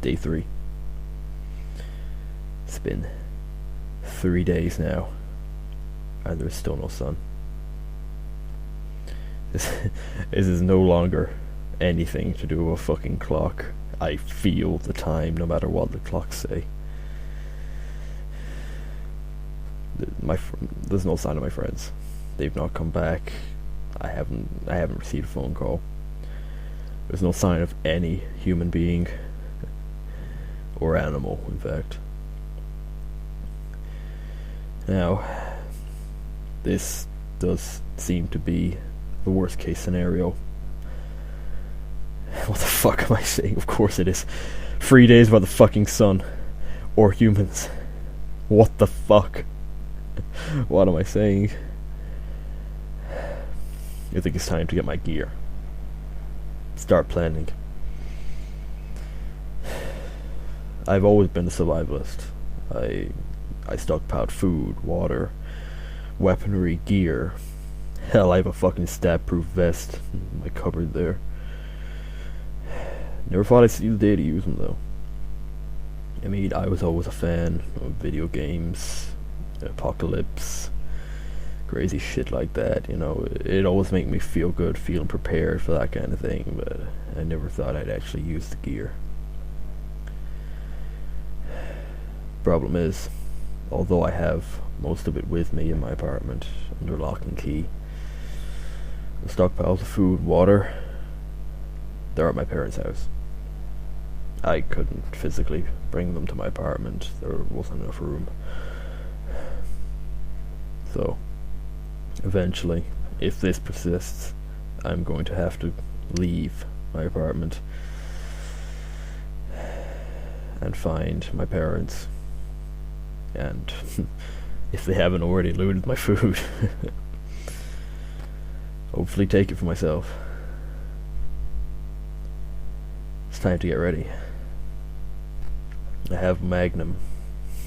Day 3. It's been 3 days now, and there's still no sun. This is no longer anything to do with a fucking clock. I feel the time no matter what the clocks say. There's no sign of my friends. They've not come back. I haven't received a phone call. There's no sign of any human being or animal, in fact. Now, this does seem to be the worst case scenario. What the fuck am I saying? Of course it is. 3 days by the fucking sun. Or humans. What the fuck? What am I saying? I think it's time to get my gear. Start planning. I've always been a survivalist. I stockpiled food, water, weaponry, gear. Hell, I have a fucking stab-proof vest in my cupboard there. Never thought I'd see the day to use them, though. I mean, I was always a fan of video games, apocalypse, crazy shit like that, you know. It always made me feel good, feeling prepared for that kind of thing, but I never thought I'd actually use the gear. Problem is, although I have most of it with me in my apartment, under lock and key, the stockpiles of food, water, they're at my parents' house. I couldn't physically bring them to my apartment. There wasn't enough room. So, eventually, if this persists, I'm going to have to leave my apartment and find my parents. And if they haven't already looted my food, hopefully take it for myself. It's time to get ready. I have Magnum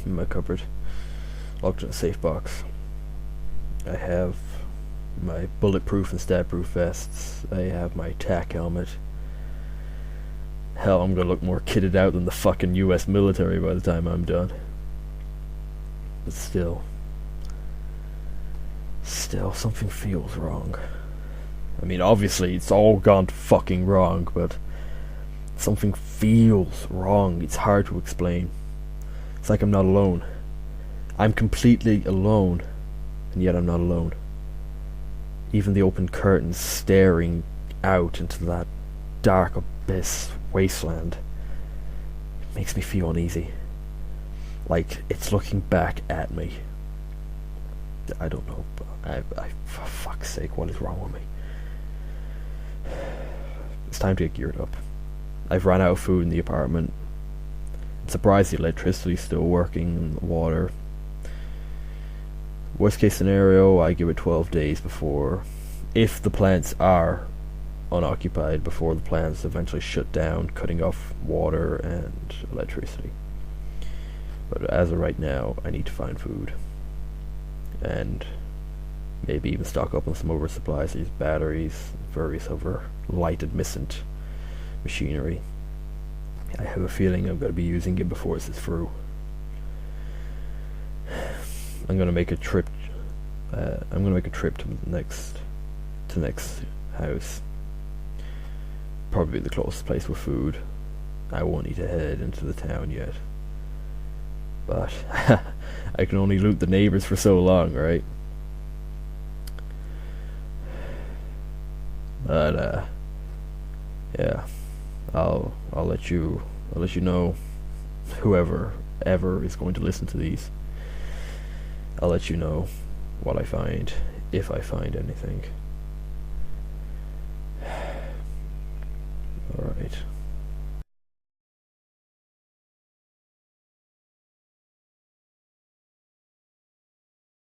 in my cupboard, locked in a safe box. I have my bulletproof and stab-proof vests. I have my tack helmet. Hell, I'm gonna look more kitted out than the fucking US military by the time I'm done. But still, something feels wrong. I mean, obviously, it's all gone fucking wrong, but something feels wrong. It's hard to explain. It's like I'm not alone. I'm completely alone, and yet I'm not alone. Even the open curtains staring out into that dark abyss wasteland, it makes me feel uneasy. Like it's looking back at me. I don't know, but for fuck's sake, what is wrong with me? It's time to get geared up. I've run out of food in the apartment. I'm surprised the electricity's still working and the water. Worst case scenario, I give it 12 days before, if the plants are unoccupied, before the plants eventually shut down, cutting off water and electricity. But as of right now, I need to find food. And maybe even stock up on some oversupplies, these batteries, various other light emittent machinery. I have a feeling I'm going to be using it before this is through. I'm going to make a trip. I'm going to make a trip to the next house. Probably the closest place with food. I won't need to head into the town yet. But I can only loot the neighbors for so long, right? But yeah, I'll let you know, whoever ever is going to listen to these. I'll let you know what I find, if I find anything. Alright.